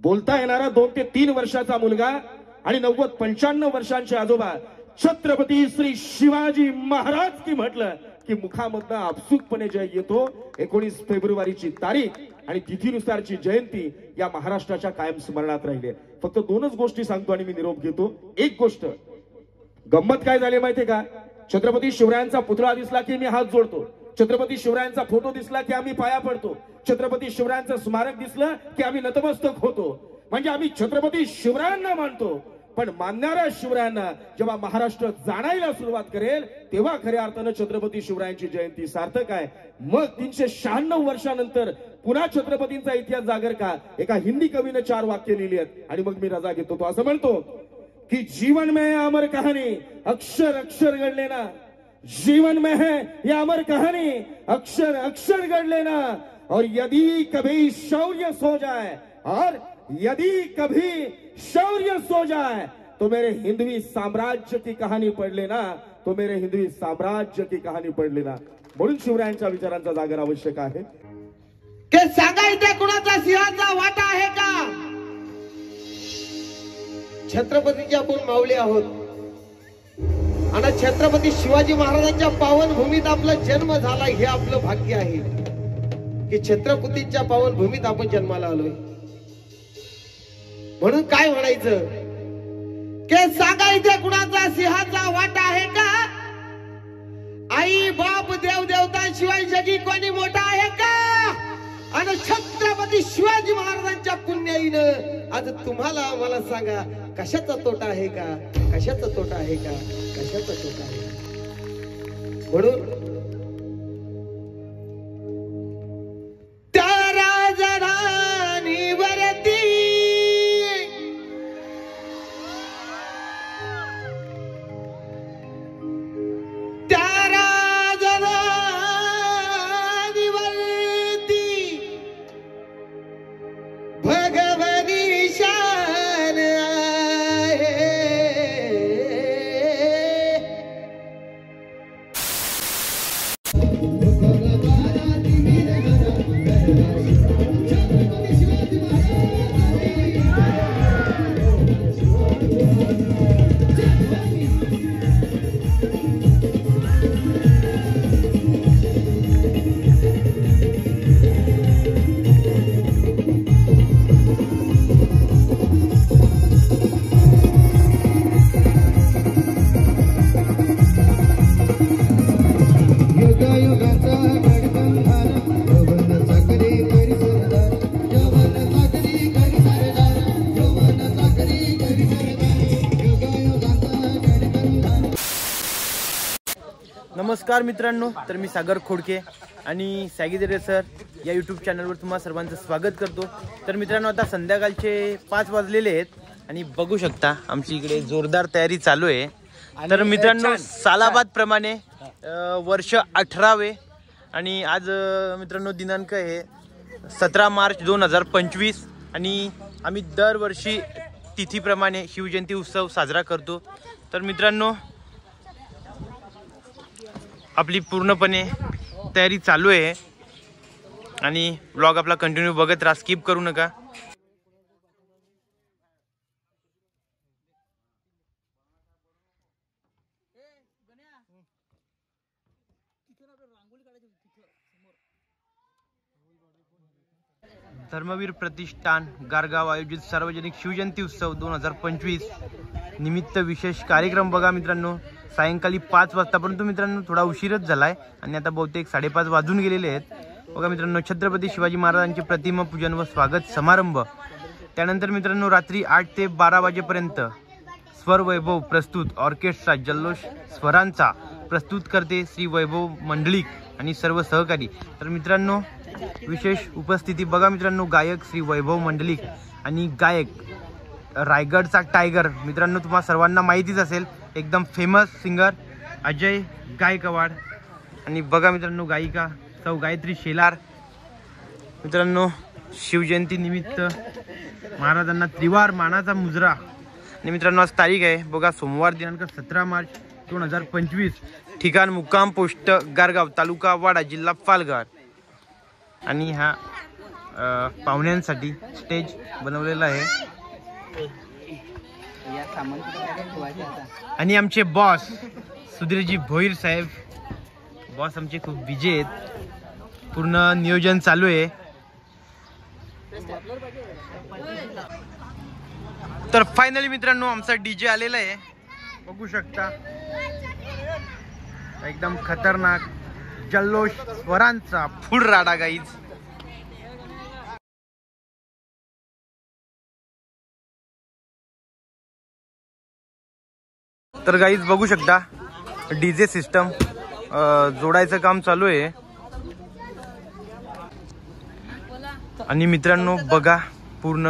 बोलता येणारा 2 ते 3 वर्षाचा मुलगा आणि 90-95 वर्षांचे आजोबा छत्रपती श्री शिवाजी महाराज की म्हटलं की मुखामधनं आपसुकपणे जय येतो. 19 फेब्रुवारीची तारीख आणि तिथीनुसारची जयंती या महाराष्ट्राच्या कायम स्मरणात राहिली. फक्त 2च गोष्टी सांगतो आणि मी निरोप घेतो. एक गोष्ट गंमत काय झाली माहितीये का? छत्रपती शिवरायांचा पुतळा दिसला की मी हात जोडतो. छत्रपती शिवरायांचा फोटो दिसला की आम्ही पाया पडतो. छत्रपती शिवरायांचं स्मारक दिसलं की आम्ही नतमस्तक होतो. म्हणजे आम्ही छत्रपती शिवरायांना मानतो. पण मानणाऱ्या शिवरायांना जेव्हा महाराष्ट्र जाणायला सुरुवात करेल तेव्हा खऱ्या अर्थानं छत्रपती शिवरायांची जयंती सार्थक आहे. मग 396 वर्षानंतर पुन्हा छत्रपतींचा इतिहास जागर का? एका हिंदी कवीने 4 वाक्य लिहिली आहेत आणि मग मी रजा घेतो. तो असं म्हणतो कि जीवन में है अमर कहानी अक्षर अक्षर गढ़ लेना. जीवन में है ये अमर कहानी अक्षर अक्षर गढ़ लेना. और यदि कभी शौर्य सो जाए और यदि कभी शौर्य सो जाए तो मेरे हिंदवी साम्राज्य की कहानी पढ़ लेना. तो मेरे हिंदवी साम्राज्य की कहानी पढ़ लेना. म्हणून शिवरायांच्या विचारांचा जागर आवश्यक आहे. के सांगा इथे कुणाचा सिंहाचा वाटा आहे का? छत्रपतीचे आपण माऊली आहोत आणि छत्रपती शिवाजी महाराजांच्या पावन भूमीत आपला जन्म झाला. हे आपलं भाग्य आहे की छत्रपतींच्या पावन भूमीत आपण जन्माला आलोय. म्हणून काय म्हणायचं के सांगा इथे कुणाचा सिंहाचा वाटा आहे का? आई बाप देव देवतांशिवाय जगी कोणी मोठा आहे का? आणि छत्रपती शिवाजी महाराजांच्या पुण्याईनं आज तुम्हाला मला सांगा कशाचा तोटा आहे का? कशाचा तोटा आहे का? कशाचा तोटा आहे? म्हणून त्या राजधानीवरती नमस्कार मित्रांनो, तर मी सागर खोडके आणि सॅगी रेसर या यूट्यूब चॅनलवर तुम्हा सर्वांचं स्वागत करतो. तर मित्रांनो, आता संध्याकाळचे 5 वाजलेले आहेत आणि बघू शकता आमची इकडे जोरदार तयारी चालू आहे. तर मित्रांनो, सालाबाद प्रमाणे वर्ष 18वे आणि आज मित्रांनो दिनांक आहे 17 मार्च 2025 आणि आम्ही दरवर्षी तिथीप्रमाणे शिवजयंती उत्सव साजरा करतो. तर मित्रांनो, आपली पूर्णपणे तयारी चालू आहे आणि व्लॉग आपला कंटिन्यू बघत राहा, स्किप करू नका. धर्मवीर प्रतिष्ठान गारगाव आयोजित सार्वजनिक शिवजयंती उत्सव 2025 निमित्त विशेष कार्यक्रम बघा मित्रांनो, सायंकाळी 5 वाजता. परंतु मित्रांनो थोडा उशीरच झालाय आणि आता बहुतेक 5:30 वाजून गेलेले आहेत. बघा मित्रांनो, छत्रपती शिवाजी महाराजांचे प्रतिमा पूजन व स्वागत समारंभ. त्यानंतर मित्रांनो रात्री 8 ते 12 वाजेपर्यंत स्वर वैभव प्रस्तुत ऑर्केस्ट्रा जल्लोष स्वरांचा प्रस्तुत करते श्री वैभव मंडलिक आणि सर्व सहकारी. तर मित्रांनो विशेष उपस्थिती बघा मित्रांनो, गायक श्री वैभव मंडलिक आणि गायक रायगडचा टायगर. मित्रांनो तुम्हाला सर्वांना माहितीच असेल, एकदम फेमस सिंगर अजय गायकवाड. आणि बघा मित्रांनो गायिका सौ गायत्री शेलार. मित्रांनो शिवजयंती निमित्त महाराजांना त्रिवार मानाचा मुजरा. आणि मित्रांनो आज तारीख आहे बघा सोमवार दिनांक 17 मार्च 2025. ठिकाण मुक्काम पोस्ट गारगाव, तालुका वाडा, जिल्हा पालघर. आणि हा पाहुण्यांसाठी स्टेज बनवलेला आहे. आणि आमचे बॉस सुधीरजी भोईर साहेब, बॉस आमचे खूप बिजी आहेत, पूर्ण नियोजन चालू आहे. तर फायनली मित्रांनो आमचा डीजे आलेला आहे, बघू शकता. एकदम खतरनाक जल्लोष स्वरांचा फुल राडा गाईज. तर गाईज बघू शकता डीजे सिस्टम जोडायचं काम चालू आहे. आणि मित्रांनो बघा पूर्ण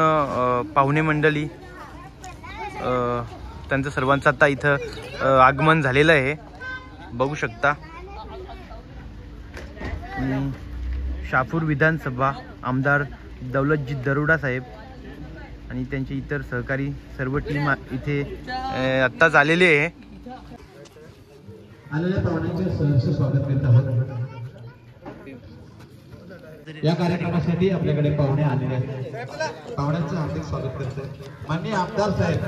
पाहुणे मंडळी त्यांचं सर्वांचं आता इथं आगमन झालेलं आहे, बघू शकता. शापूर विधानसभा आमदार दौलतजी दरोडा साहेब आणि त्यांचे इतर सहकारी सर्व टीम इथे आत्ताच आलेले आहे. आलेल्या पाहुण्यांचे सहर्ष स्वागत करत आहोत. या कार्यक्रमासाठी आपल्याकडे पाहुणे आलेले आहेत, पाहुण्यांचं हार्दिक स्वागत करते. माननीय आमदार साहेब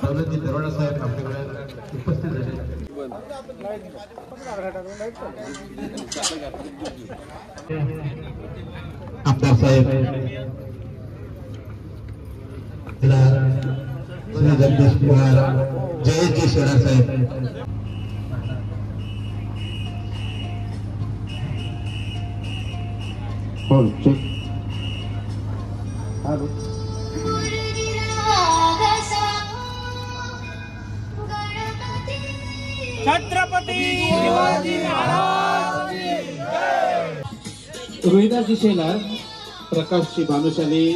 दौलतजी दरोडा साहेब आपल्याकडे उपस्थित झाले. आमदार साहेब श्री जगदीश कुमार जयजी शेरा साहेब, छत्रपती शिवाजी महाराज. रोहिदासजी शेलार, प्रकाशजी भानुशाली,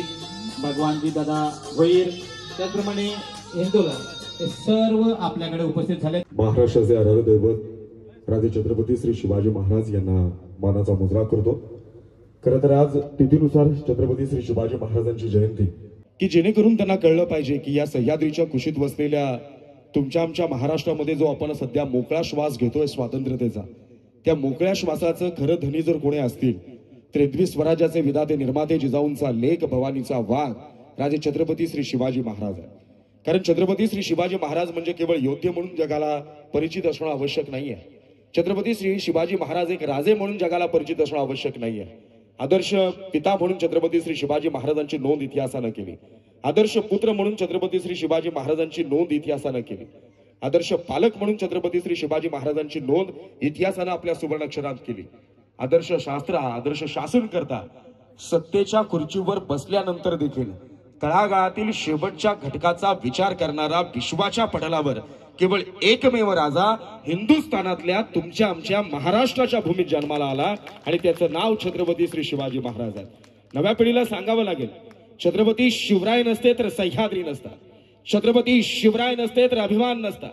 भगवानजी दादा भोईर, त्याचप्रमाणे हिंदोला हे सर्व आपल्याकडे उपस्थित झाले. महाराष्ट्राचे आराध्य दैवत राजे छत्रपती श्री शिवाजी महाराज यांना मानाचा मुजरा करतो. खरं तर आज तिथीनुसार छत्रपती श्री शिवाजी महाराजांची जयंती, की जेणेकरून त्यांना कळलं पाहिजे की या सह्याद्रीच्या कुशीत वसलेल्या तुमच्या आमच्या महाराष्ट्रामध्ये जो आपण सध्या मोकळा श्वास घेतोय स्वातंत्र्यतेचा, त्या मोकळ्या श्वासाचं खरं धनी जर कोणी असतील तर हिंदवी स्वराज्याचे विधाते निर्माते जिजाऊंचा लेक भवानीचा वाघ राजे छत्रपती श्री शिवाजी महाराज आहे. कारण छत्रपती श्री शिवाजी महाराज म्हणजे केवळ योद्धे म्हणून जगाला परिचित असणं आवश्यक नाहीये. छत्रपती श्री शिवाजी महाराज एक राजे म्हणून जगाला परिचित असणं आवश्यक नाहीये. आदर्श पिता म्हणून छत्रपती श्री शिवाजी महाराजांची नोंद इतिहासानं केली. आदर्श पुत्र म्हणून छत्रपती श्री शिवाजी महाराजांची नोंद इतिहासानं केली. आदर्श पालक म्हणून छत्रपती श्री शिवाजी महाराजांची नोंद इतिहासानं आपल्या सुवर्णाक्षरात केली. आदर्श शास्त्र, आदर्श शासन करता सत्तेच्या खुर्चीवर बसल्यानंतर देखील तळागाळातील शेवटच्या घटकाचा विचार करणारा विश्वाच्या पटलावर केवळ एकमेव राजा हिंदुस्थानातल्या तुमच्या आमच्या महाराष्ट्राच्या भूमीत जन्माला आला आणि त्याचं नाव छत्रपती श्री शिवाजी महाराज आहे. नव्या पिढीला सांगावं लागेल, छत्रपती शिवराय नसते तर सह्याद्री नसता, छत्रपती शिवराय नसते तर अभिमान नसता,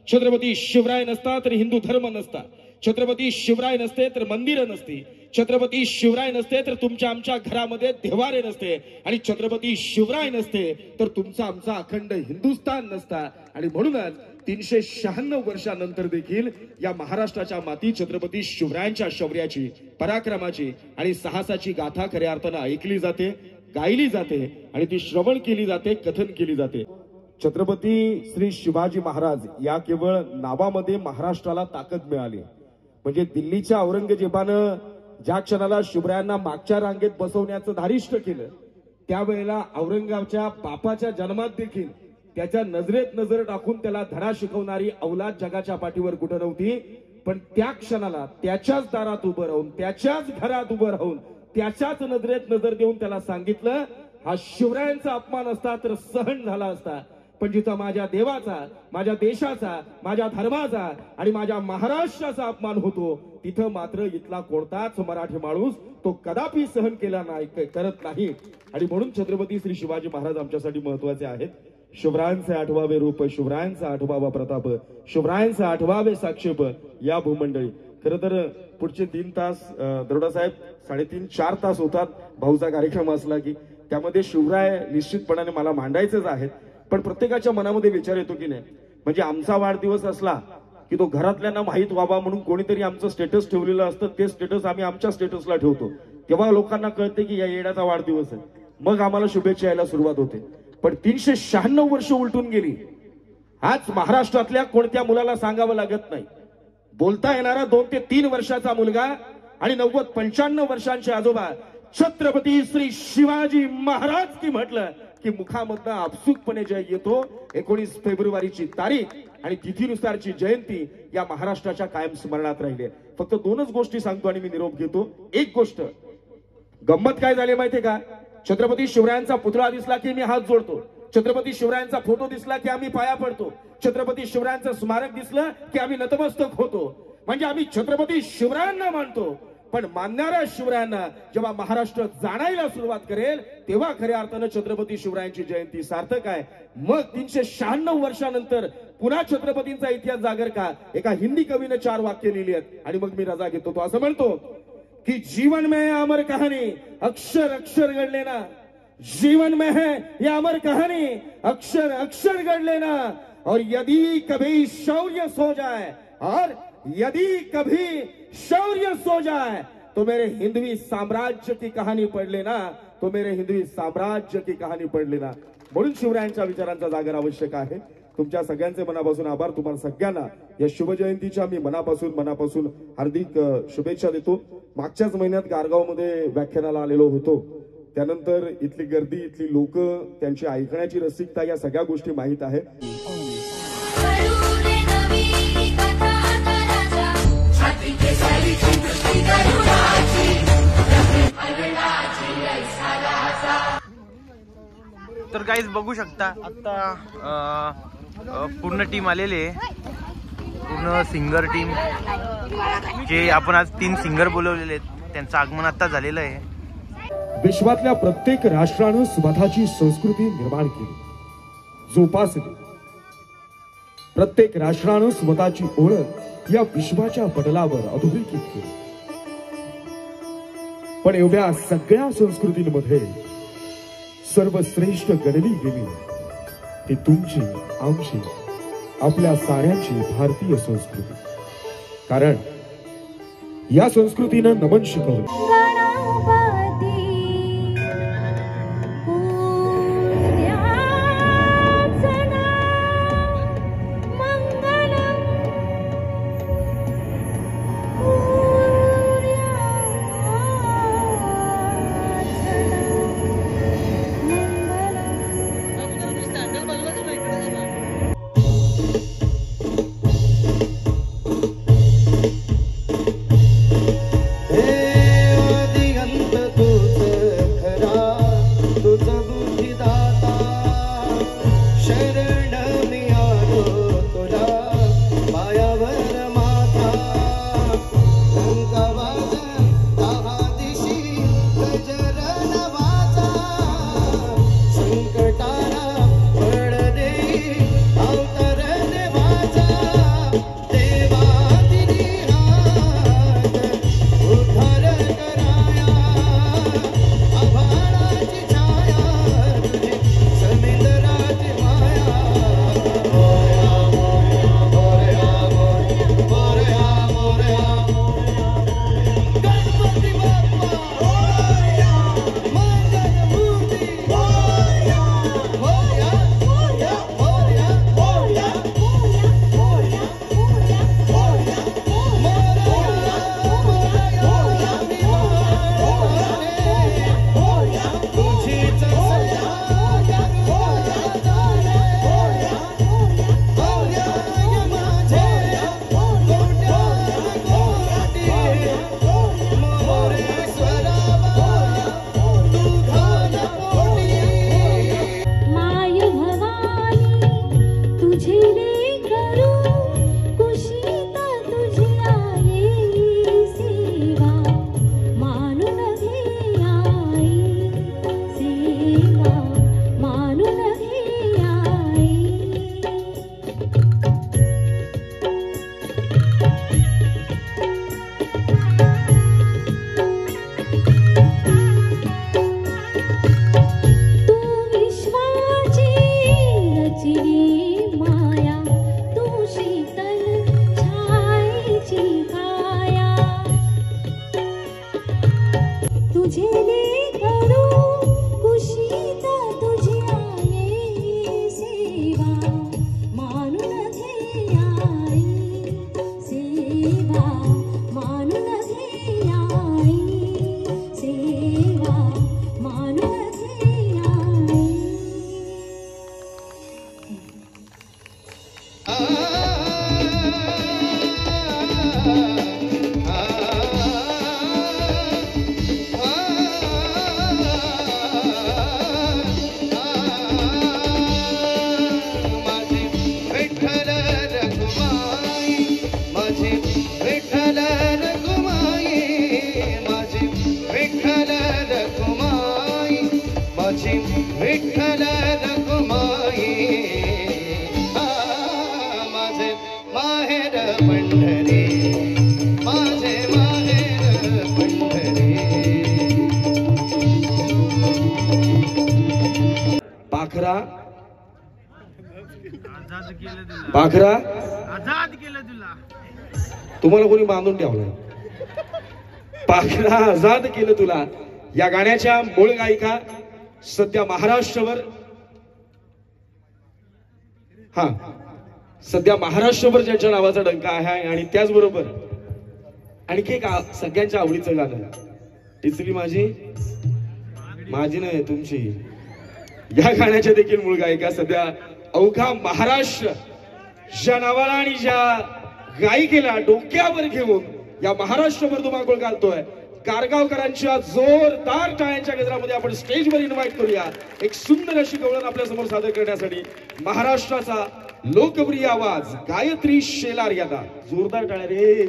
छत्रपती शिवराय नसता तर हिंदू धर्म नसता, छत्रपती शिवराय नसते तर मंदिरं नसती, छत्रपती शिवराय नसते तर तुमच्या आमच्या घरामध्ये देवारे नसते, आणि छत्रपती शिवराय नसते तर तुमचा आमचा अखंड हिंदुस्थान नसता. आणि म्हणूनच 396 वर्षानंतर देखील या महाराष्ट्राच्या माती छत्रपती शिवरायांच्या शौर्याची, पराक्रमाची आणि साहसाची गाथा खऱ्या अर्थानं ऐकली जाते, गायली जाते आणि ती श्रवण केली जाते, कथन केली जाते. छत्रपती श्री शिवाजी महाराज या केवळ नावामध्ये महाराष्ट्राला ताकद मिळाली. म्हणजे दिल्लीच्या औरंगजेबानं ज्या क्षणाला शिवरायांना मागच्या रांगेत बसवण्याचं धारिष्ट केलं, त्यावेळेला औरंगाबादच्या बापाच्या जन्मात देखील त्याच्या नजरेत नजर टाकून त्याला धडा शिकवणारी औलाद जगाच्या पाठीवर कुठं नव्हती. पण त्या क्षणाला त्याच्याच दारात उभं राहून, त्याच्याच घरात उभं राहून, त्याच्याच नजरेत नजर देऊन त्याला सांगितलं, हा शिवरायांचा अपमान असता तर सहन झाला असता, पण जिथं माझ्या देवाचा, माझ्या देशाचा, माझ्या धर्माचा आणि माझ्या महाराष्ट्राचा अपमान होतो, तिथं मात्र इथला कोणताच मराठी माणूस तो कदापि सहन केला नाही, करत नाही. आणि म्हणून छत्रपती श्री शिवाजी महाराज आमच्यासाठी महत्वाचे आहेत. शिवरायांचे आठवावे रूप, शिवरायांचा आठवावा प्रताप, शिवरायांचे आठवावे साक्षेप या भूमंडळी. खरं तर पुढचे 3 तास दरोडा साहेब 3.5-4 तास होतात भाऊचा कार्यक्रम असला की, त्यामध्ये शिवराय निश्चितपणाने मला मांडायचेच आहेत. पण प्रत्येकाच्या मनामध्ये विचार येतो की नाही, म्हणजे आमचा वाढदिवस असला की तो घरातल्यांना माहीत व्हावा म्हणून कोणीतरी आमचं स्टेटस ठेवलेलं असतं, ते स्टेटस आम्ही आमच्या स्टेटसला ठेवतो. तेव्हा लोकांना कळते की या येण्याचा वाढदिवस आहे, मग आम्हाला शुभेच्छा यायला सुरुवात होते. पण 396 वर्ष उलटून गेली. आज महाराष्ट्रातल्या कोणत्या मुलाला सांगावं लागत नाही, बोलता येणारा 2 ते 3 वर्षाचा मुलगा आणि 90-95 वर्षांचे आजोबा छत्रपती श्री शिवाजी महाराज की म्हटलं की मुखामधनं आपसुकपणे जय येतो. 19 फेब्रुवारीची तारीख आणि तिथीनुसारची जयंती या महाराष्ट्राच्या कायम स्मरणात राहिली. फक्त 2च गोष्टी सांगतो आणि मी निरोप घेतो. एक गोष्ट गंमत काय झाली माहितीये का, छत्रपती शिवरायांचा पुतळा दिसला की मी हात जोडतो, छत्रपती शिवरायांचा फोटो दिसला की आम्ही पाया पडतो, छत्रपती शिवरायांचं स्मारक दिसलं की आम्ही नतमस्तक होतो. म्हणजे आम्ही छत्रपती शिवरायांना मानतो. पण मानणाऱ्या शिवरायांना जेव्हा महाराष्ट्र जाणायला सुरुवात करेल तेव्हा खऱ्या अर्थानं छत्रपती शिवरायांची जयंती सार्थक आहे. मग 396 वर्षानंतर पुन्हा छत्रपतींचा इतिहास जागर का, एका हिंदी कवीने 4 वाक्य लिहिली आहेत आणि मग मी रजा घेतो. तो असं म्हणतो कि जीवन में है अमर कहानी अक्षर अक्षर गढ़ लेना, जीवन में है ये अमर कहानी अक्षर अक्षर गढ़ लेना, और यदि कभी शौर्य सो जाए, और यदि कभी शौर्य सो जाए तो मेरे हिंदवी साम्राज्य की कहानी पढ़ लेना, तो मेरे हिंदवी साम्राज्य की कहानी पढ़ लेना. म्हणून शिवरायांच्या विचारांचा जागर आवश्यक आहे. तुमच्या सगळ्यांचे मनापासून आभार. तुम्हाला सगळ्यांना या शुभजयंतीच्या मी मनापासून हार्दिक शुभेच्छा देतो. मागच्याच महिन्यात गारगावमध्ये व्याख्यानाला आलेलो होतो. त्यानंतर इथली गर्दी, इथली लोक, त्यांची ऐकण्याची रसिकता, या सगळ्या गोष्टी माहीत आहे. तर गाईज बघू शकता आता पूर्ण टीम आलेली आहे, पूर्ण सिंगर टीम. जे आपण आज 3 सिंगर बोलवलेले आहेत त्यांचं आगमन आता झालेलं आहे. विश्वातल्या प्रत्येक राष्ट्रानं स्वतःची संस्कृती निर्माण केली, जोपासली. प्रत्येक राष्ट्रानं स्वतःची ओळख या विश्वाच्या पटलावर अधोरेखित केली. पण एवढ्या सगळ्या संस्कृतींमध्ये सर्वश्रेष्ठ गणली गेली ती तुमची, आमची, आपल्या साऱ्यांची भारतीय संस्कृती. कारण या संस्कृतीनं नमन शिकवलं. आजाद केलं तुला, पाखरा आजाद केलं तुला. तुम्हाला कोणी बांधून ठेवलं? पाखरा आजाद केलं तुला या गाण्याच्या मूळ गायिका सध्या महाराष्ट्रभर सध्या महाराष्ट्रभर ज्यांच्या नावाचा डंका आहे आणि त्याचबरोबर आणखी एक सगळ्यांच्या आवडीचं गाणं टिचली माझी माझी नाही तुमची या गाण्याच्या देखील मूळ गायिका सध्या अवघा महाराष्ट्र ज्या नावाला आणि ज्या गायिकेला डोक्यावर घेऊन या महाराष्ट्रभर धुमाकूळ घालतोय कारगावकरांच्या जोरदार टाळ्यांच्या गजरामध्ये आपण स्टेजवर इन्व्हाइट करूया एक सुंदर अशी गवळण आपल्या समोर सादर करण्यासाठी महाराष्ट्राचा लोकप्रिय आवाज गायत्री शेलार यांना जोरदार टाळ्या रे.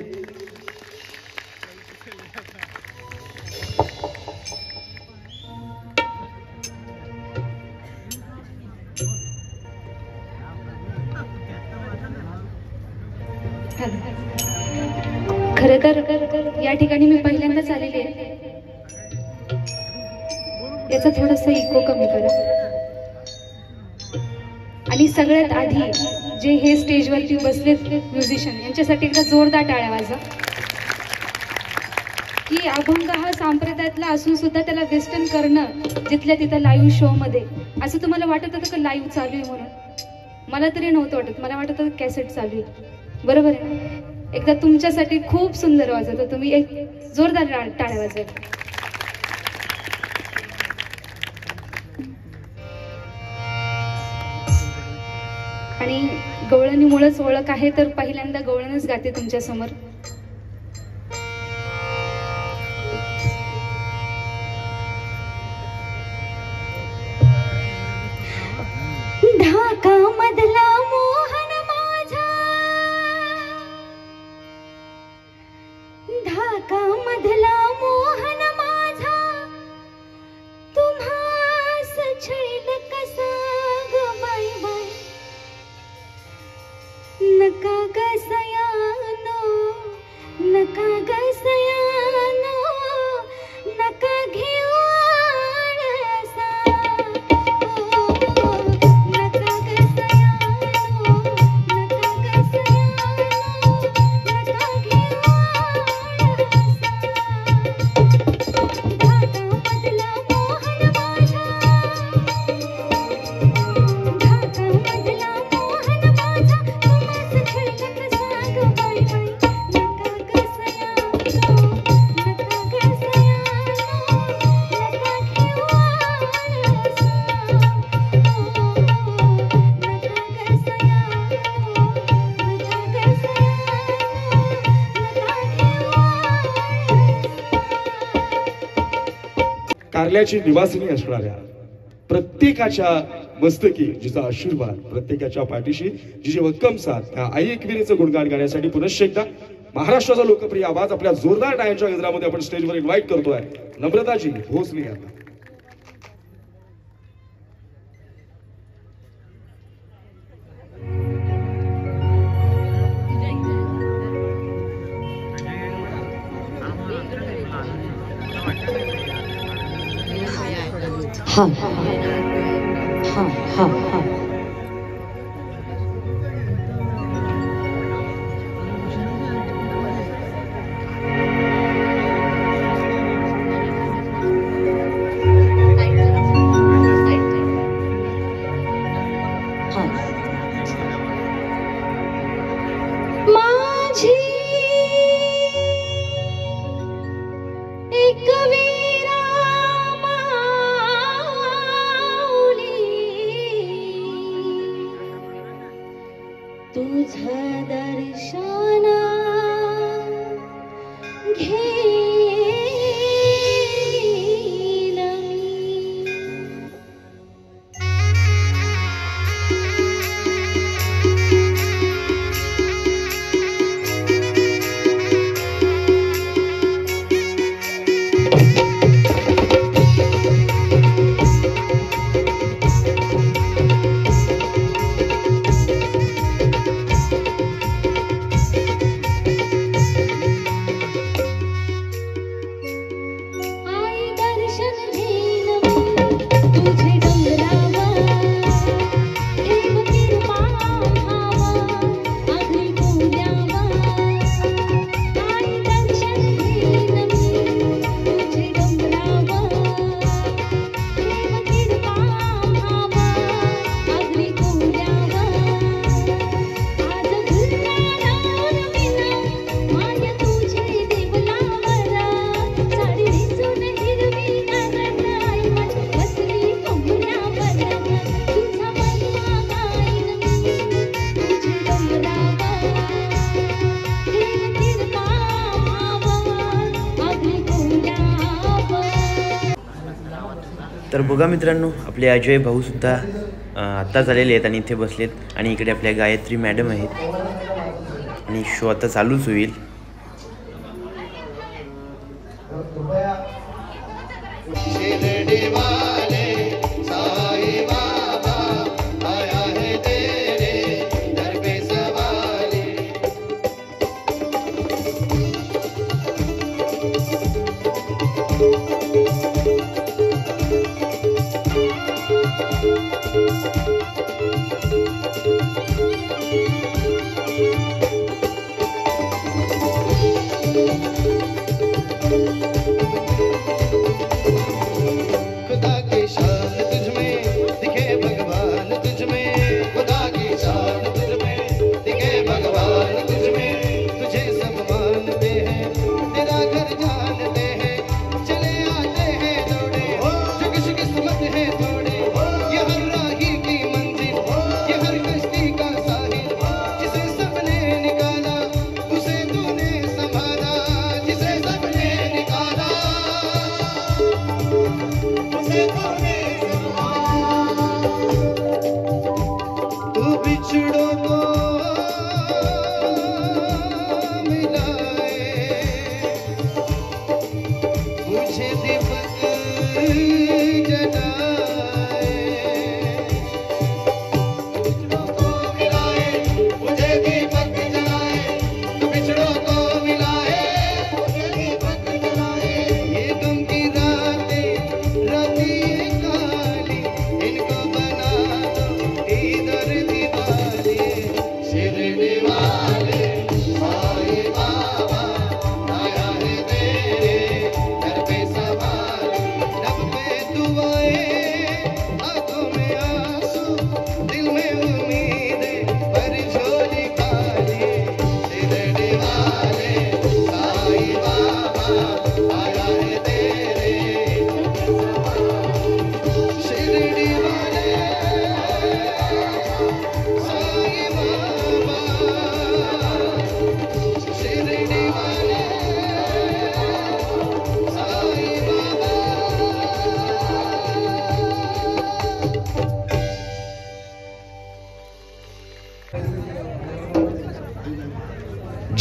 खरं तर या ठिकाणी मी पहिल्यांदाच आलेली आहे. याचा थोडासा इको कमी करा. आणि सगळ्यात आधी जे हे स्टेजवरती बसलेत म्युझिशियन यांच्यासाठी एकदा जोरदार टाळ्या वाजवा. की अभंग हा संप्रदायातला असून सुद्धा त्याला वेस्टर्न करणं जिथल्या तिथं लाईव्ह शो मध्ये असं तुम्हाला वाटत होतं का लाईव्ह चालू आहे म्हणून? मला तरी नव्हतं वाटत, मला वाटत होतं कॅसेट चालू आहे. बरोबर आहे. एकदा तुमच्यासाठी खूप सुंदर वाजत होतं. तुम्ही एक जोरदार टाळ्या वाजवा. आणि गवळणीमुळेच ओळख आहे तर पहिल्यांदा गवळणच गाते तुमच्या समोर. ढाका मधला मोहन माझा, ढाका मधला मोहन माझा, तुम्हास छळील कसा ग बाई बाई. नका ग सयानो, नका ग सयानो, नका घेऊ आळसा. नका ग सयानो, नका ग सयानो, नका घेऊ आळसा. ढाकामधला मोहन माझा, ढाकामधला मोहन माझा, तुम्हास छळलं कसा ग बाई बाई. नका ग सयानो, नका ग सयानो, नका घेऊ आळसा. नका ग सयानो, नका ग सयानो, नका घेऊ आळसा. कारल्याची निवासिनी असणाऱ्या प्रत्येकाच्या मस्तकी जिचा आशीर्वाद, प्रत्येकाच्या पाठीशी जिचे वक्कम साथ, त्या आई एकविरीचं गुणगान गाण्यासाठी पुनश्च एकदा महाराष्ट्राचा लोकप्रिय आवाज आपल्या जोरदार टाळ्यांच्या गजरामध्ये आपण स्टेजवर इन्व्हाइट करतोय नम्रताजी भोसले यांना. हा हा हा हा. माझी एक वीरा तुझं दर्शन घेईन मी. तर बघा मित्रांनो, आपले अजय भाऊ सुद्धा आत्ता झालेले आहेत आणि इथे बसलेत आणि इकडे आपल्या गायत्री मॅडम आहेत आणि शो आता चालूच होईल.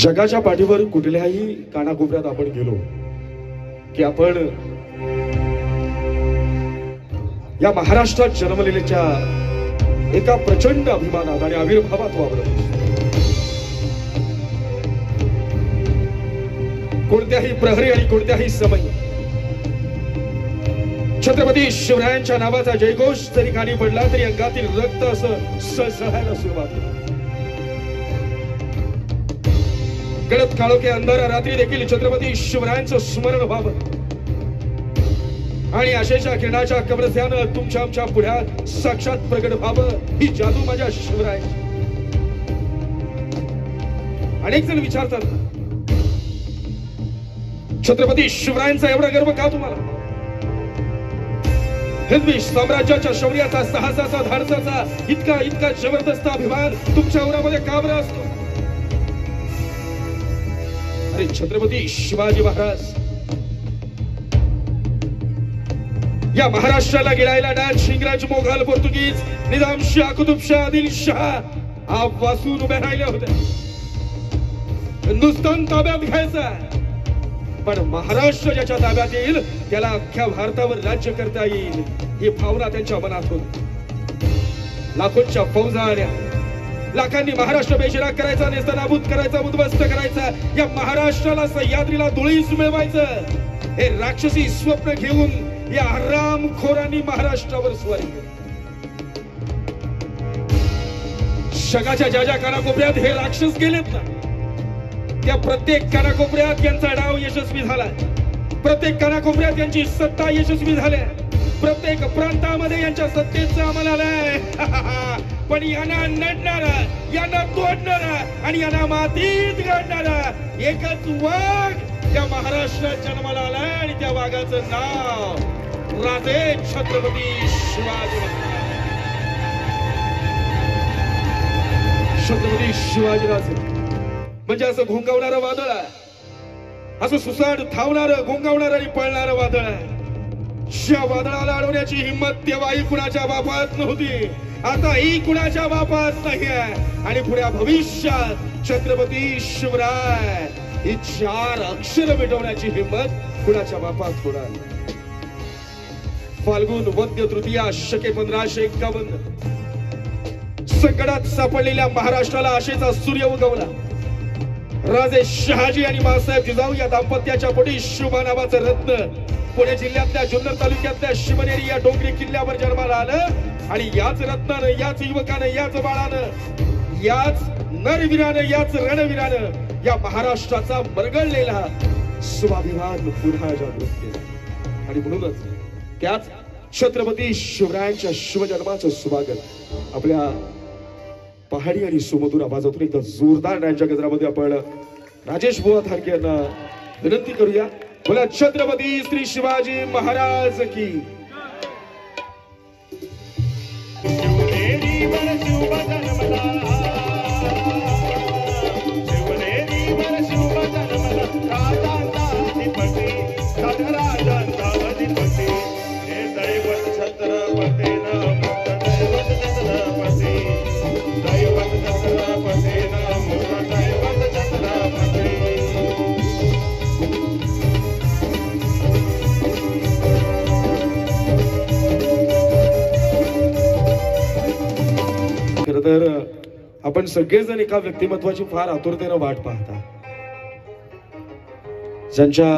जगाच्या पाठीवर कुठल्याही कानाकोपऱ्यात आपण गेलो की आपण या महाराष्ट्रात जन्मलेल्याच्या एका प्रचंड अभिमानात आणि आविर्भावात वावरतो. कोणत्याही प्रहरी आणि कोणत्याही समय छत्रपती शिवरायांच्या नावाचा जयघोष जरी खाली पडला तरी अंगातील रक्त असं सळसळायला सुरुवात होते. गडद काळोखे अंधारा रात्री देखील छत्रपती शिवरायांचं स्मरण व्हावं आणि आशेच्या किरणाच्या कमरस्यानं तुमच्या आमच्या पुढ्यात साक्षात प्रगट व्हावं ही जादू माझ्या शिवरायांची. अनेक जण विचारतात, छत्रपती शिवरायांचा एवढा गर्व का तुम्हाला? हिंदवी साम्राज्याच्या शौर्याचा, साहसाचा, धाडसाचा इतका जबरदस्त अभिमान तुमच्या उरामध्ये का बरं असतो? अरे छत्रपती शिवाजी महाराज या महाराष्ट्राला गिळायला डाच, इंग्रज, मोघल, पोर्तुगीज, निजामशाह, कुतुबशाह, आदिलशाह आप वासून उभे राहिले होते. हिंदुस्थान ताब्यात घ्यायचा, पण महाराष्ट्र ज्याच्या ताब्यात येईल त्याला अख्ख्या भारतावर राज्य करता येईल ही भावना त्यांच्या मनात होती. लाखोंच्या फौजा आल्या, लाखांनी महाराष्ट्र बेचिराग करायचा, नेस्तनाबूत करायचा, उद्ध्वस्त करायचा, या महाराष्ट्राला सह्याद्रीला धुळीस मिळवायचं हे राक्षसी स्वप्न घेऊन या हरामखोरांनी महाराष्ट्रावर स्वारी केली. जगाच्या ज्या ज्या कानाकोपऱ्यात हे राक्षस गेलेत ना, त्या प्रत्येक कानाकोपऱ्यात यांचा डाव यशस्वी झाला. प्रत्येक कानाकोपऱ्यात यांची सत्ता यशस्वी झाली. प्रत्येक प्रांतामध्ये यांच्या सत्तेचं अंमल आलंय. पण यांना नडणारा, यांना तोडणारा आणि यांना मातीत गाडणारा एकच वाघ त्या महाराष्ट्रात जन्माला आलाय आणि त्या वाघाचं नाव राजे छत्रपती शिवाजी महाराज. छत्रपती शिवाजीराजे म्हणजे असं घोंगावणारं वादळ आहे, असं सुसाट धावणारं, घोंगावणारं आणि पळणारं वादळ आहे. ज्या वादळाला अडवण्याची हिंमत तेव्हाही कुणाच्या बापात नव्हती, आता ही कुणाच्या बापात नाही आहे आणि पुढे भविष्यात छत्रपती शिवराय ही 4 अक्षर मिटवण्याची हिंमत कुणाच्या बापात होणार. फाल्गुन वद्य तृतीया शके 1551 संकटात सापडलेल्या महाराष्ट्राला आशेचा सूर्य उगवला. राजे शहाजी आणि मासाहेब जिजाऊ या दाम्पत्याच्या पोटी शुभा नावाचं रत्न पुणे जिल्ह्यातल्या जुन्नर तालुक्यातल्या शिवनेरी या डोंगरी किल्ल्यावर जन्माला आलं आणि याच रत्नानं, याच युवकानं, याच बाळानं, याच नरवीरानं, याच रणवीरानं या महाराष्ट्राचा मरगळलेला स्वाभिमान पुन्हा जागृत केला. आणि म्हणूनच त्याच छत्रपती शिवरायांच्या शिवजन्माचं स्वागत आपल्या पहाडी आणि सुमधुर आवाजातून एकदा जोरदार डान्सच्या गजरामध्ये आपण राजेश बुवा थारके यांना विनंती करूया. बोला छत्रपती श्री शिवाजी महाराज की. तर आपण सगळेजण एका व्यक्तिमत्वाची फार आतुरतेने वाट पाहता, ज्यांच्या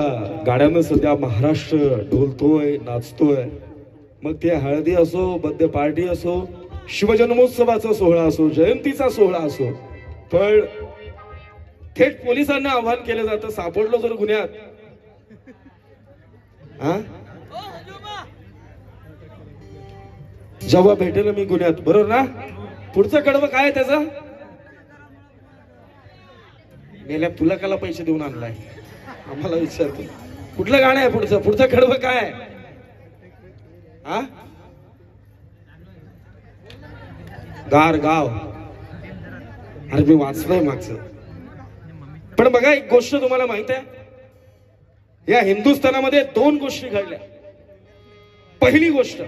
गाड्यानं सध्या महाराष्ट्र डोलतोय, नाचतोय. मग ते हळदी असो, बर्थडे पार्टी असो, शिवजन्मोत्सवाचा सोहळा असो, जयंतीचा सोहळा असो, पण थेट पोलिसांना आवाहन केलं जातं, सापडलो जर गुन्ह्यात, जेव्हा भेटेल मी गुन्ह्यात, बरोबर ना? पुढचं कडवं काय त्याचं? मेल्या तुला काला पैसे देऊन आणलाय आम्हाला विचारतो. कुठलं गाणं आहे पुढचं? पुढचं कडवं काय? गार गाव. अरे मी वाचलंय मागचं. पण बघा, एक गोष्ट तुम्हाला माहित आहे, या हिंदुस्थानामध्ये 2 गोष्टी घडल्या. पहिली गोष्ट,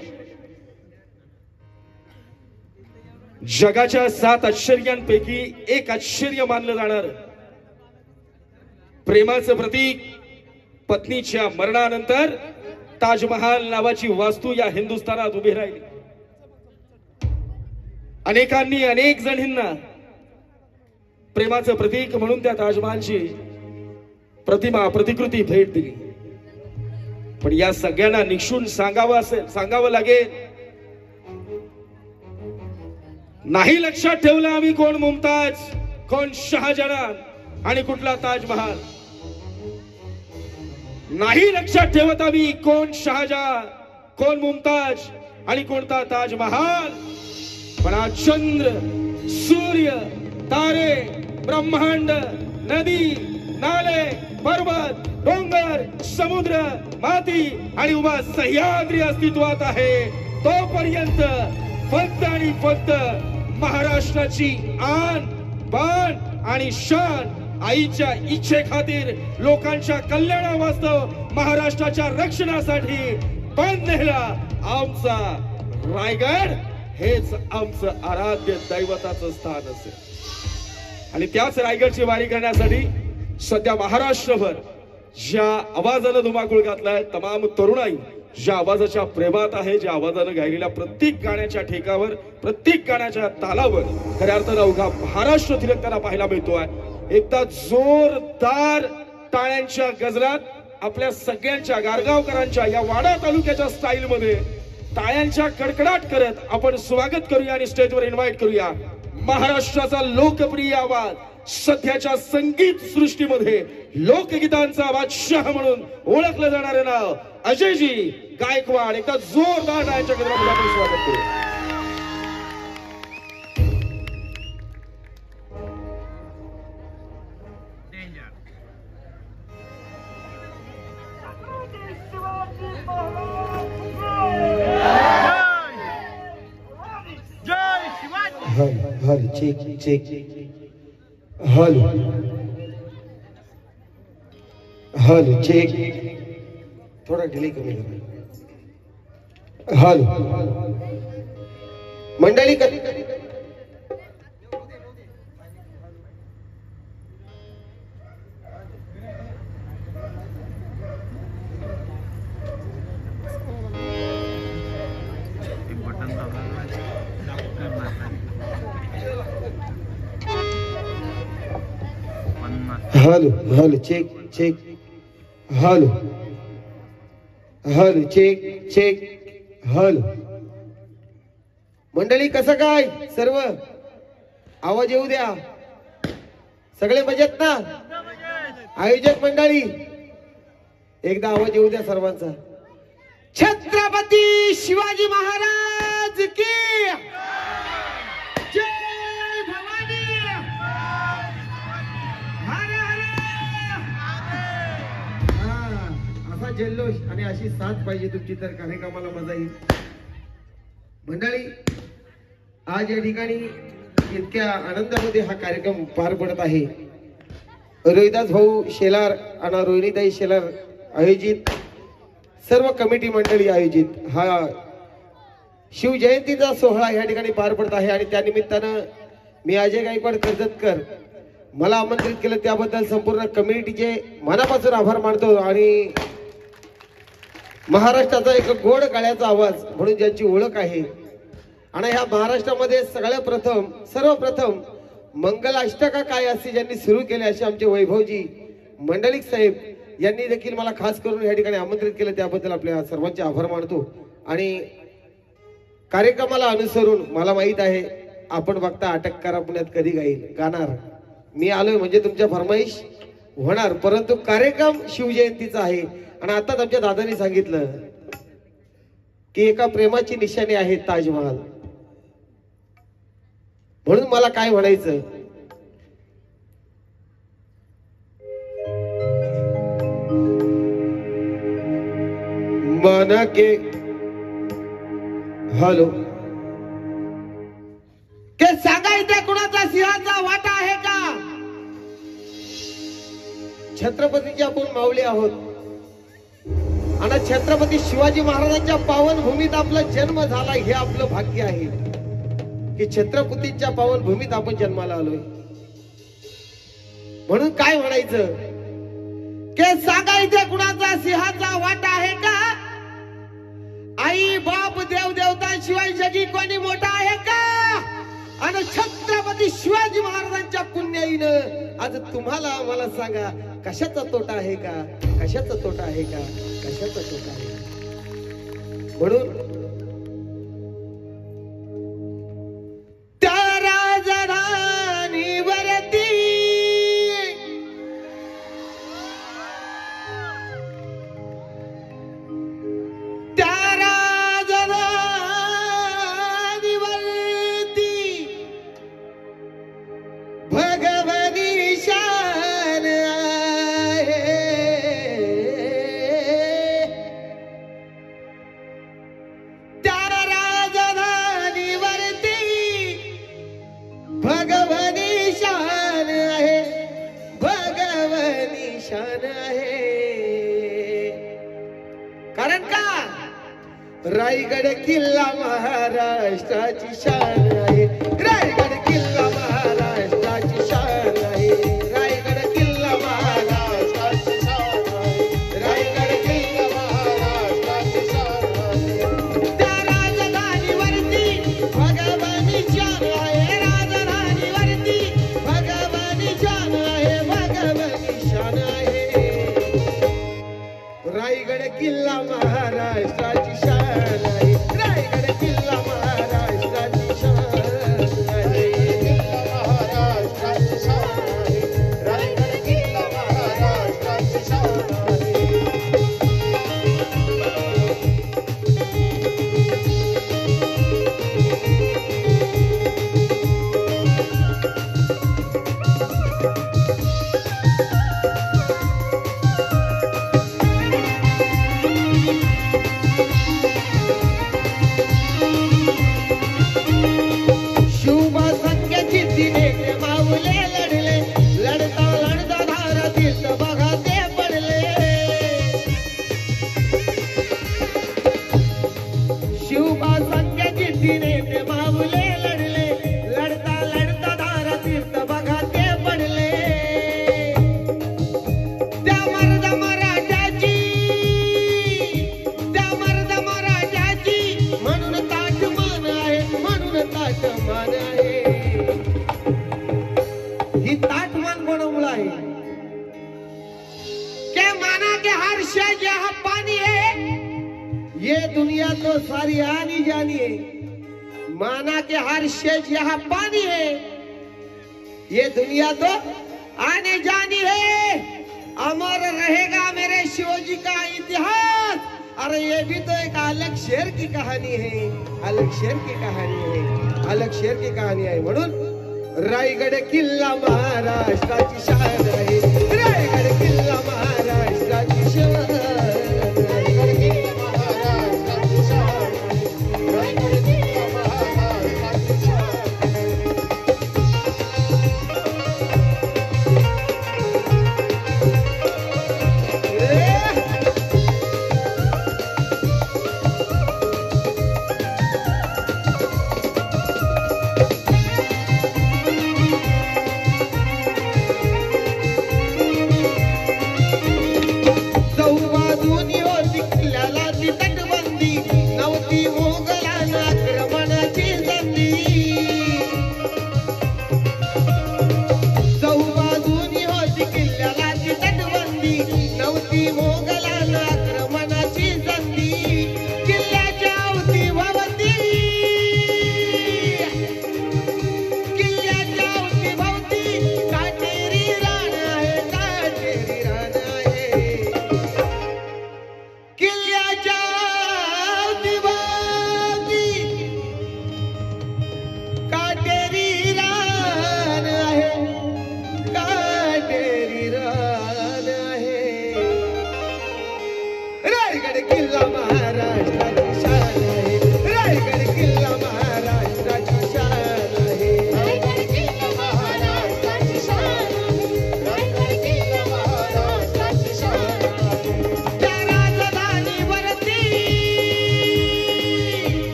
जगाच्या 7 आश्चर्यांपैकी एक आश्चर्य मानलं जाणार प्रेमाचं प्रतीक पत्नीच्या मरणानंतर ताजमहाल नावाची वास्तू या हिंदुस्थानात उभी राहिली. अनेकांनी अनेक जणींना प्रेमाचं प्रतीक म्हणून त्या ताजमहालची प्रतिमा, प्रतिकृती भेट दिली. पण या सगळ्यांना निक्षून सांगावं लागेल, नाही लक्षात ठेवलं आम्ही कोण मुमताज, कोण शहाजहान आणि कुठला ताजमहाल. नाही लक्षात ठेवत आम्ही कोण शहाजहान, कोण मुमताज आणि कोणता ताजमहाल. पण आज चंद्र, सूर्य, तारे, ब्रह्मांड, नदी, नाले, पर्वत, डोंगर, समुद्र, माती आणि उभा सह्याद्री अस्तित्वात आहे, तोपर्यंत फक्त आणि फक्त महाराष्ट्राची आन, बाण आणि शान आईच्या इच्छे खातीर, लोकांच्या कल्याणावास्तव, महाराष्ट्राच्या रक्षणासाठी बांधलेला आमचा रायगड हेच आमचं आराध्य दैवताचं स्थान असेल. आणि त्याच रायगडची वारी करण्यासाठी सध्या महाराष्ट्रभर ज्या आवाजानं धुमाकूळ घातलाय, तमाम तरुणाई ज्या आवाजाच्या प्रेमात आहे, ज्या आवाजानं गायलेल्या प्रत्येक गाण्याच्या ठेकावर, प्रत्येक गाण्याच्या तालावर खऱ्या अर्थानं अवघा महाराष्ट्र थिरकताना पाहायला मिळतोय. एकदा जोरदार टाळ्यांच्या गजरात आपल्या सगळ्यांच्या, गारगावकरांच्या या वाडा तालुक्याच्या स्टाईल मध्ये टाळ्यांच्या कडकडाट करत आपण स्वागत करूया आणि स्टेजवर इन्व्हाइट करूया महाराष्ट्राचा लोकप्रिय आवाज, सध्याच्या संगीत सृष्टीमध्ये लोकगीतांचा बादशाह म्हणून ओळखलं जाणारे नाव अजयजी गायकवाड. एकदा जोरदार टाळ्यांच्या गजरामध्ये आपण स्वागत करूया. Hello, check check, hello hello, check. थोडा डिले कमी करा. हॅलो मंडळी hello hello check check hello hello check check hello मंडळी कसं काय सर्व आवाज येऊ द्या सगळे मजेत ना आयोजक मंडळी एकदा आवाज येऊ द्या सर्वांचा छत्रपती शिवाजी महाराज की जय भवानी हर हर असा जल्लोष आणि अशी साथ पाहिजे तुमची तर कार्यक्रमाला मजा येईल मंडळी आज या ठिकाणी इतक्या आनंदामध्ये हा कार्यक्रम पार पडत आहे रोहिदास भाऊ शेलार आणि रोहिणीताई शेलार आयोजित सर्व कमिटी मंडळी आयोजित हा शिवजयंतीचा सोहळा या ठिकाणी पार पडत आहे आणि त्या निमित्तानं मी अजय गायकवाड कर्जतकर मला आमंत्रित केलं त्याबद्दल संपूर्ण कम्युनिटीचे मनापासून आभार मानतो आणि महाराष्ट्राचा एक गोड गाण्याचा आवाज म्हणून ज्यांची ओळख आहे आणि ह्या महाराष्ट्रामध्ये सर्वप्रथम मंगलाष्टका काय असते ज्यांनी सुरू केले असे आमचे वैभवजी मंडलिक साहेब यांनी देखील मला खास करून या ठिकाणी आमंत्रित केलं त्याबद्दल आपल्या सर्वांचे आभार मानतो आणि कार्यक्रमाला अनुसरून मला माहित आहे आपण बघता अटक करा पुण्यात कधी गाणार मी आलोय म्हणजे तुमच्या फरमाईश होणार परंतु कार्यक्रम शिवजयंतीचा आहे आणि आताच आमच्या दादांनी सांगितलं की एका प्रेमाची निशाणी आहे ताजमहाल म्हणून मला काय म्हणायचं मन के हॅलो के सांगा इथे कुणाचा सिंहाचा वाटा आहे का छत्रपतीचे आपण माऊली आहोत आणि छत्रपती शिवाजी महाराजांच्या पावन भूमीत आपला जन्म झाला हे आपलं भाग्य आहे की छत्रपतींच्या पावन भूमीत आपण जन्माला आलोय म्हणून काय म्हणायचं के सांगा इथे कुणाचा सिंहाचा वाटा आहे का आई बाप देव देवतांशिवाय जगी कोणी मोठा आहे का आणि छत्रपती शिवाजी महाराजांच्या पुण्याईनं आज तुम्हाला मला सांगा कशाचा तोटा आहे का कशाचा तोटा आहे का कशाचा तोटा आहे म्हणून त्या राजधानीवरती भगवनी शान आहे कारण का रायगड किल्ला महाराष्ट्राची शान आहे रायगड किल्ला महाराष्ट्राची शान आहे रायगड किल्ला महाराष्ट्राची शान आहे रायगड किल्ला महाराष्ट्राची शान आहे त्या राजधानीवरती भगवानी शान आहे राजधानीवरती भगवानी शान आहे भगवानी शान आहे रायगड किल्ला महाराष्ट्राची शान आहे रायगड किल्ला महाराष्ट्राची शान दुनिया तो सारी आनी जानी है, माना के हर शेष यहाँ पानी है। ये दुनिया तो आने जानी है, अमर रहेगा मेरे शिवजी का इतिहास। अरे ये भी तो एक अलग शेर की कहानी है, अलग शेर की कहानी है, अलग शेर की कहानी आहे। म्हणून रायगड किल्ला महाराष्ट्राची शान आहे, रायगड किल्ला महाराष्ट्राची शान आहे, रायगड किल्ला महाराष्ट्राची शान आहे, रायगड किल्ला महाराष्ट्राची शान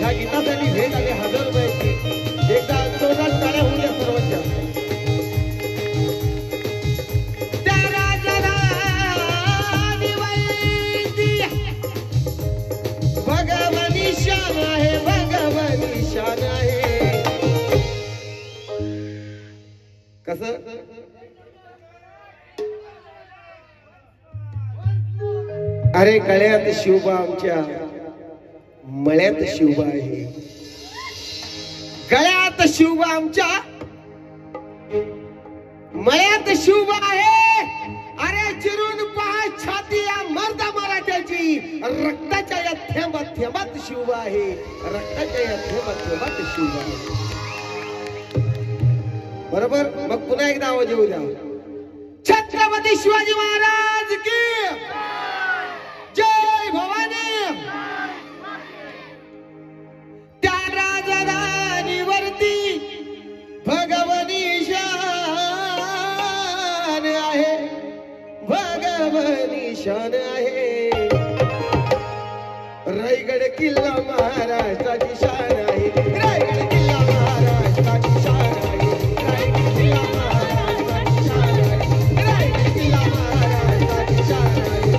या गीतासाठी भेट आली 1000 रुपयाची। एकदा जोरदार टाळ्या होऊ द्या सर्वांच्या। भगवानी शान आहे, भगवानी शान आहे। कसं अरे गळ्यात शिवबा आमच्या, मळ्यात शिवबा आहे, गळ्यात शिवबा आमच्या, मळ्यात शिवबा आहे। अरे चिरून पहा छाती या मर्दा मराठ्याची, रक्ताच्या या थेंबात थेंबात शिवबा आहे, रक्ताच्या या थेंबात थेंबात शिवबा आहे। बरोबर, मग पुन्हा एकदा आवाज येऊ द्या। छत्रपती शिवाजी महाराज की जय भवानी। त्या राजधानीवरती भगवानी शान आहे, भगवानी शान आहे। रायगड किल्ला महाराष्ट्राची शान आहे, रायगड किल्ला महाराष्ट्राची शान आहे, रायगड किल्ला महाराष्ट्राची शान आहे, रायगड किल्ला महाराष्ट्राची शान आहे,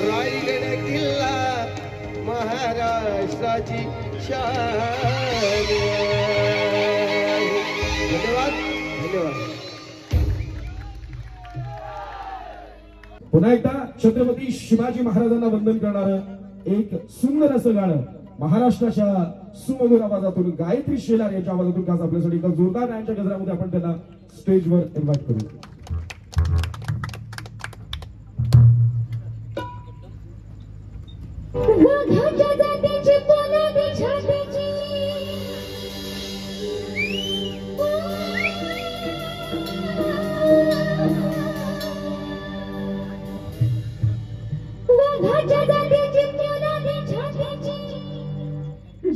रायगड किल्ला महाराष्ट्राची शान आहे। धन्यवाद, धन्यवाद। पुन्हा एकदा छत्रपती शिवाजी महाराजांना वंदन करणारं एक सुंदर असं गाणं महाराष्ट्राच्या सुमधुर आवाजातून गायत्री शेलार यांच्या आवाजातून खास आपल्यासाठी एका जोरदार गाण्याच्या गजरामध्ये आपण त्यांना स्टेजवर इन्व्हाइट करू।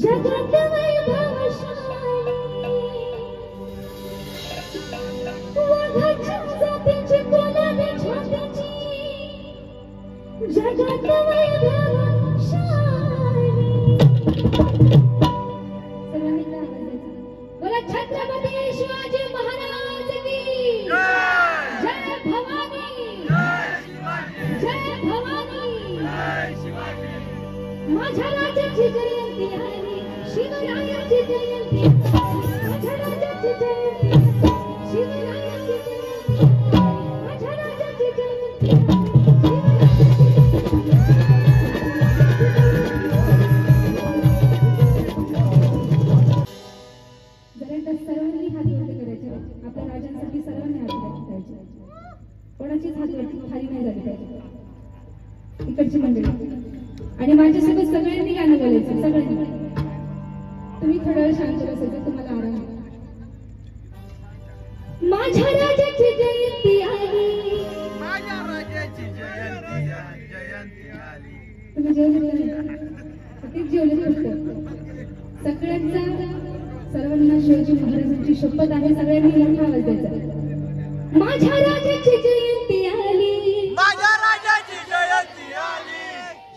जगत वैभवशाली वाघाच्या जातीची कोलाने छातीची जगत वैभवशाली राजाची जयंती आली शिवरायाची जयंती माझ्या राजाची जयंती शिवरायाची जयंती माझ्या राजाची जयंती सर्वांनी हात वरती करायचे आपल्या राजांसाठी सर्वांनी हात वरती करायचे कोणाचीच हात वरती खाली नाही झाली पाहिजे इकडची मंडळी आणि माझ्यासोबत सगळ्यांनी गाणं बोलायचं सगळ्यांनी तुम्ही थोडा वेळ शांत बसायचं तुम्हाला आराम माझ्या राजाची जयंती आली माझ्या राजाची जयंती आली तुम्ही जेवले तेच जेवले फक्त सगळ्यांचा सर्वांना शिवाजी महाराजांची शपथ आहे सगळ्यांनी मोठा आवाज द्यायचा माझ्या राजाची जयंती आली माझ्या राजाची जयंती आली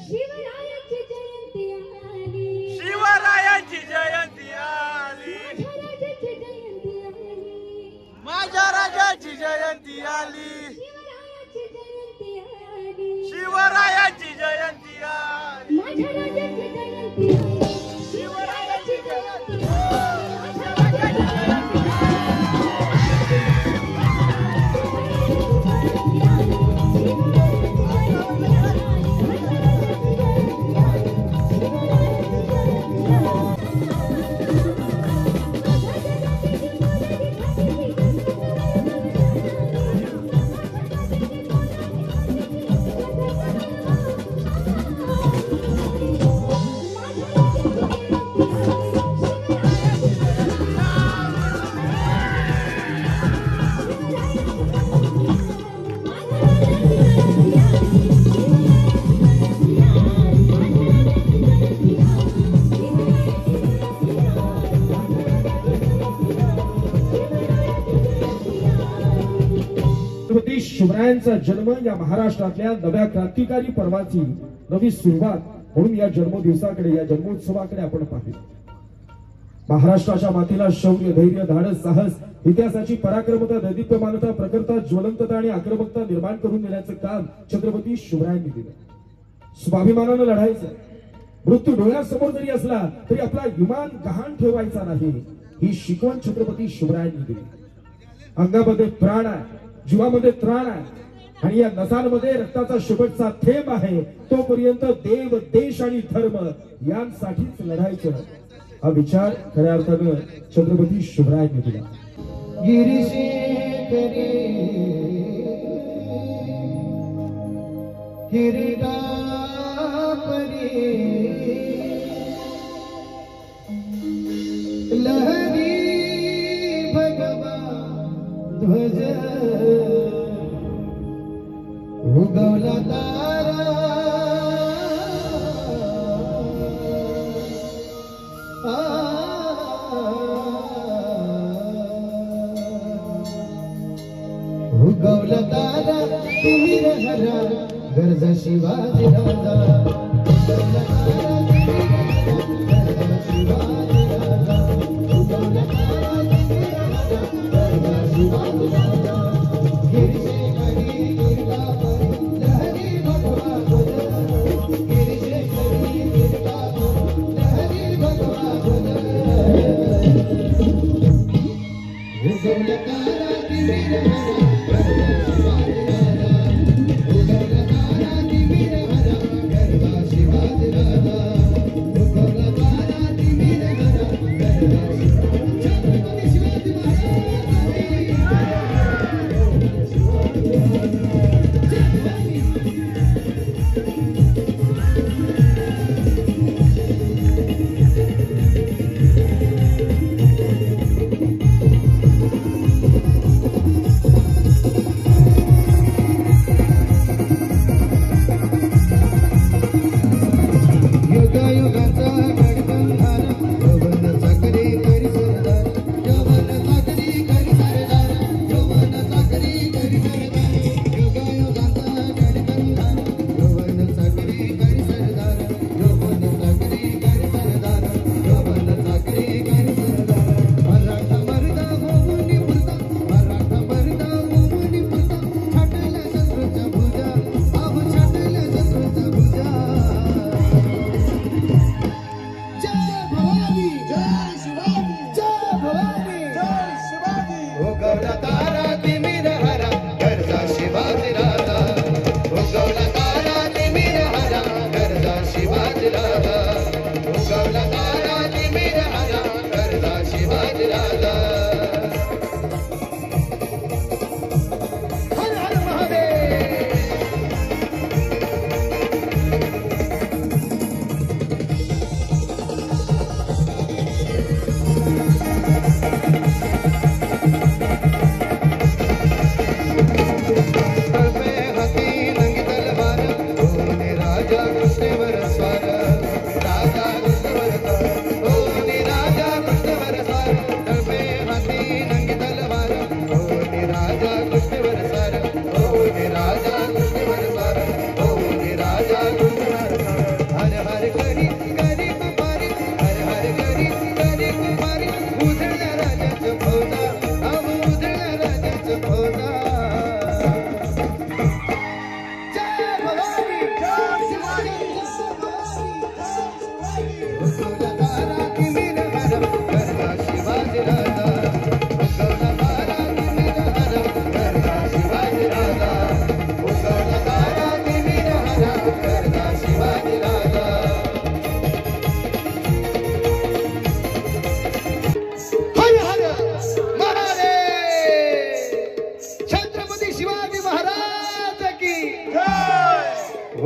शिवरायाची जयंती आली शिवरायाची जयंती आली माझ्या राजाची जयंती आली माझ्या राजाची जयंती आली शिवरायाची जयंती आली शिवरायाची जयंती आली माझ्या राजाची जयंती आली शिवरायाची जयंती छत्रपती शिवरायांचा जन्म या महाराष्ट्रातल्या नव्या क्रांतिकारी पर्वाची नवी सुरुवात म्हणून या जन्मदिवसाकडे या जन्मोत्सवाकडे आपण पाहतो महाराष्ट्राच्या मातीला शौर्य धैर्य धाडस साहस इतिहासाची पराक्रमता दैदिप्यमानता प्रखरता ज्वलंतता आणि आक्रमकता निर्माण करून देण्याचं काम छत्रपती शिवरायांनी दिलं स्वाभिमानानं लढायचं मृत्यू डोळ्यासमोर जरी असला तरी आपला विमान गहाण ठेवायचा नाही ही शिकवण छत्रपती शिवरायांनी दिली अंगामध्ये प्राण आहे जीवामध्ये त्राण आहे आणि या नसांमध्ये रक्ताचा शेवटचा थेंब आहे तोपर्यंत देव देश आणि धर्म यांसाठीच लढायचं हा विचार खऱ्या अर्थानं छत्रपती शिवरायांनी दिला लहरी भगवा ध्वज उगवला तारा उगवला तारा तुम्ही हरा गरजा शिवाजी राजा उगवला तारा गरजा शिवाजी राजा उगवला तारा गरजा शिवाजी राजा गिरशे करी गिरला पर लहरी भगवा ध्वज गिरशे करी गिरला पर लहरी भगवा ध्वज उगवला तारा तुम्ही हरा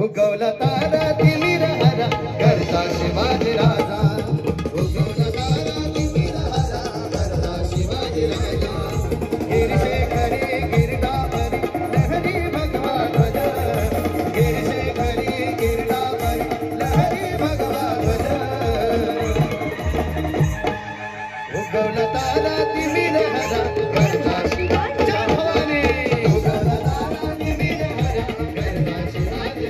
उगवला तारा दिली राजा करता शिवाजी राजा उगवला तारा दिली राजा करता शिवाजी राजा गिरशेखरी गिरडावरी लहरी भगवा ध्वज गिरशेखरी गिरडावरी लहरी भगवा ध्वज उगवला तारा दिली राजा करता शिवाजी भवानी उगवला तारा दिली राजा करता शिवाजी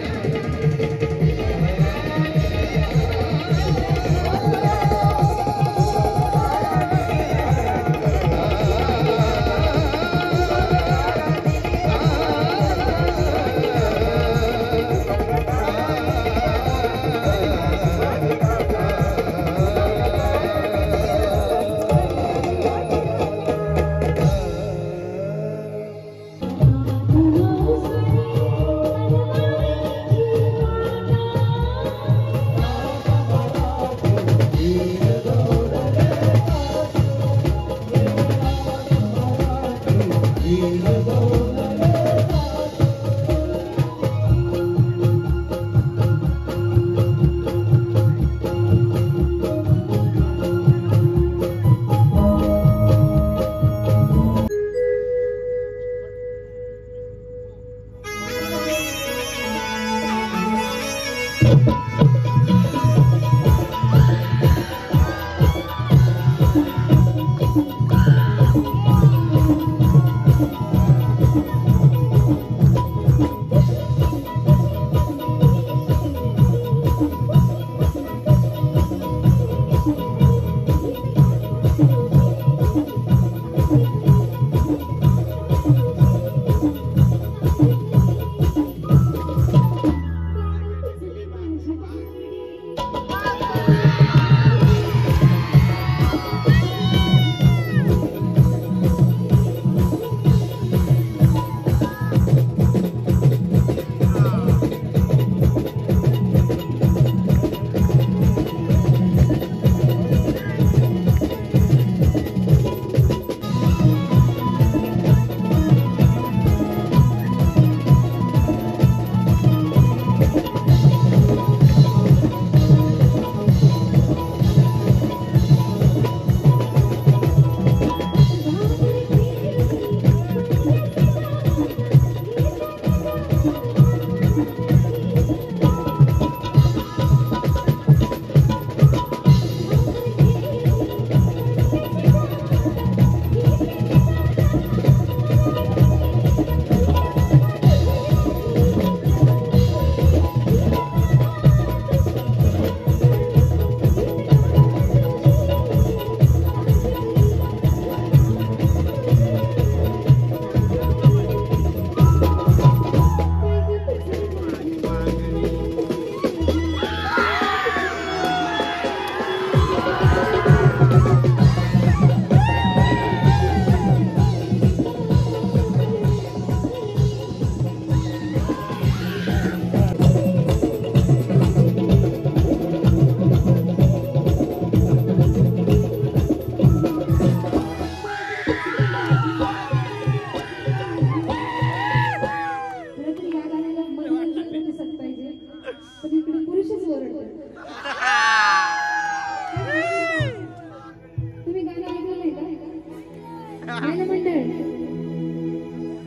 गायला मंडळ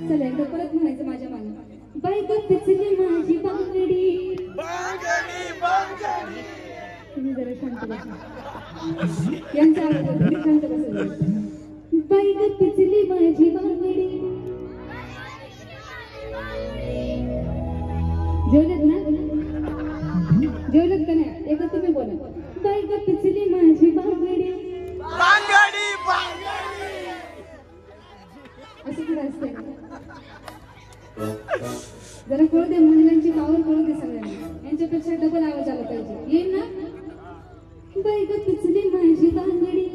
चला एकदा परत म्हणायचं माझ्या मागे बायक पिचली माझी बांगडी तुम्ही जरा शांत बसा यांचा आवाज तुम्ही शांत बसा बायक पिचली माझी बांगडी जेवलेत ना जेवलेत का नाही एकदा तुम्ही बोला बायक पिचली माझी बांगडी असं कुठं असते जरा कळू दे महिलांची पावर कळू दे सगळ्यांना यांच्यापेक्षा डबल आवाज आला पाहिजे येईल ना बाई ग पिचली माझी बांगडी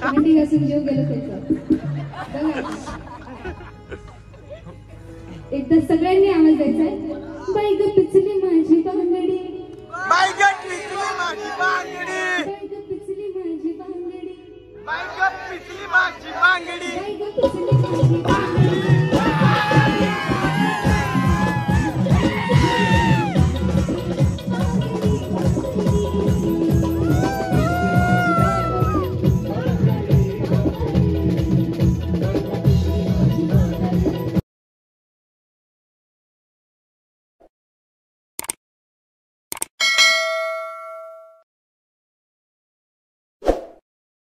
भांडी घासून जेव गेलं त्याचं बघा एकदा सगळ्यांनी आवाज द्यायचा बाई ग पिचली माझी बांगडी बाई ग पिचली माझी बांगडी बाई ग पिचली माझी बांगडी बाई ग पिचली माझी बांगडी हा